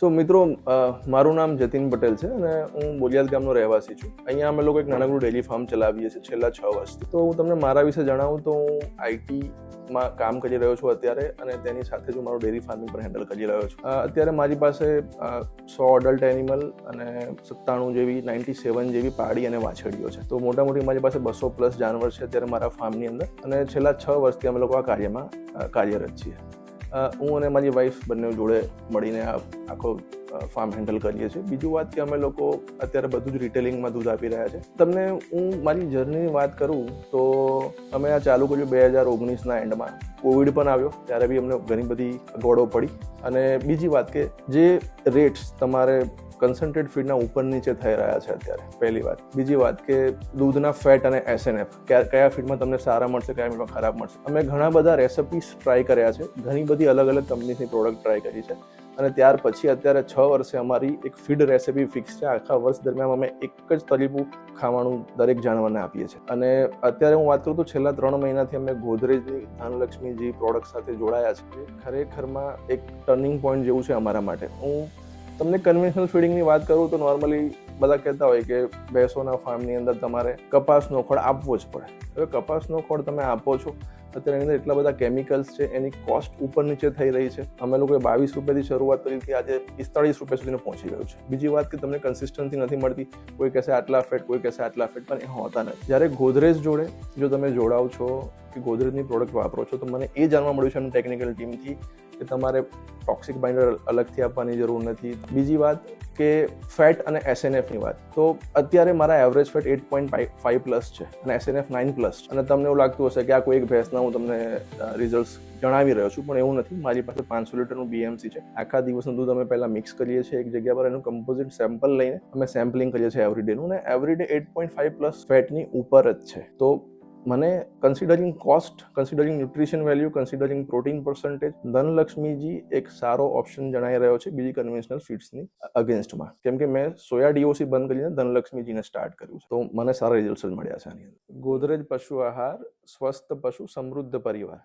સો મિત્રો, મારું નામ જતીન પટેલ છે અને હું બોલિયાદ ગામનો રહેવાસી છું. અહીંયા અમે લોકો એક નાનકડું ડેરી ફાર્મ ચલાવીએ છીએ છેલ્લા 6 વર્ષથી. તો હું તમને મારા વિશે જણાવું તો હું આઈટીમાં કામ કરી રહ્યો છું અત્યારે, અને તેની સાથે જ હું મારું ડેરી ફાર્મિંગ પણ હેન્ડલ કરી રહ્યો છું. અત્યારે મારી પાસે 100 અડલ્ટ એનિમલ અને 97 જેવી 97 જેવી પાડી અને વાછડીઓ છે. તો મોટા મોટી મારી પાસે 200+ જાનવર છે અત્યારે મારા ફાર્મની અંદર, અને છેલ્લા 6 વર્ષથી અમે લોકો આ કાર્યમાં કાર્યરત છીએ. હું અને મારી વાઈફ બંને જોડે મળીને આ આખો ફાર્મ હેન્ડલ કરીએ છીએ. બીજું વાત કે અમે લોકો અત્યારે બધું જ રિટેલિંગમાં દૂધ આપી રહ્યા છે. તમને હું મારી જર્નીની વાત કરું તો અમે આ ચાલુ કર્યું 2019ના એન્ડમાં. કોવિડ પણ આવ્યો, ત્યારે બી અમને ઘણી બધી અગવડો પડી. અને બીજી વાત કે જે રેટ્સ તમારે કન્સન્ટ્રેટ ફીડના ઉપર નીચે થઈ રહ્યા છે અત્યારે, પહેલી વાત. બીજી વાત કે દૂધના ફેટ અને એસએનએફ કયા ફીડમાં તમને સારા મળશે, કયા ફીડમાં ખરાબ મળશે. અમે ઘણા બધા રેસિપીસ ટ્રાય કર્યા છે, ઘણી બધી અલગ અલગ કંપનીની પ્રોડક્ટ ટ્રાય કરી છે, અને ત્યાર પછી અત્યારે 6 વર્ષે અમારી એક ફીડ રેસિપી ફિક્સ છે. આખા વર્ષ દરમિયાન અમે એક જ તરીપું ખાવાનું દરેક જાનવરને આપીએ છીએ. અને અત્યારે હું વાત કરું તો છેલ્લા 3 મહિનાથી અમે ગોદરેજની ધનલક્ષ્મી જે પ્રોડક્ટ સાથે જોડાયા છે. ખરેખરમાં એક ટર્નિંગ પોઈન્ટ જેવું છે અમારા માટે. હું તમને કન્વેન્શનલ ફીડિંગની વાત કરું તો નોર્મલી બધા કહેતા હોય કે ભેંસોના ફાર્મની અંદર તમારે કપાસનો ખોળ આપવો જ પડે. હવે કપાસનો ખોળ તમે આપો છો, અત્યારે એની અંદર એટલા બધા કેમિકલ્સ છે, એની કોસ્ટ ઉપર નીચે થઈ રહી છે. અમે લોકોએ 22 રૂપિયાથી શરૂઆત કરી હતી, આજે 45 રૂપિયા સુધીને પહોંચી ગયું છે. બીજી વાત કે તમને કન્સિસ્ટન્સી નથી મળતી. કોઈ કહેશે આટલા ફેટ, કોઈ કહેશે આટલા ફેટ, પણ એ હોતા નથી. જ્યારે ગોદરેજ જોડે જો તમે જોડાવ છો કે ગોદરેજની પ્રોડક્ટ વાપરો છો, તો મને એ જાણવા મળ્યું છે એમની ટેકનિકલ ટીમથી કે તમારે ટોક્સિક બાઇન્ડર અલગથી આપવાની જરૂર નથી. બીજી વાત કે ફેટ અને એસએનએફની વાત, તો અત્યારે મારા એવરેજ ફેટ 8.5+ છે અને એસએનએફ 9+ છે. અને તમને એવું લાગતું હશે કે આ કોઈ એક ભેંસના હું તમને રિઝલ્ટ જણાવી રહ્યો છું, પણ એવું નથી. મારી પાસે 500 લીટરનું બીએમસી છે. આખા દિવસનું દૂધ અમે પહેલા મિક્સ કરીએ છીએ એક જગ્યા પર, એનું કમ્પોઝિટ સેમ્પલ લઈને અમે સેમ્પલિંગ કરીએ છીએ એવરીડેનું, અને એવરીડે 8.5+ ફેટની ઉપર જ છે. તો મને considering cost, considering nutrition value, considering protein percentage, Dhanlakshmiji એક સારો ઓપ્શન જણાઈ રહ્યો છે બીજી કન્વેન્શનલ ફીડ્સની અગેન્સ્ટમાં. કેમ કે મેં સોયા ડીઓસી બંધ કરીને ધનલક્ષ્મીજીને સ્ટાર્ટ કર્યું છે, તો મને સારા રિઝલ્ટ મળ્યા છે આની અંદર. ગોદરેજ પશુ આહાર, સ્વસ્થ પશુ, સમૃદ્ધ પરિવાર.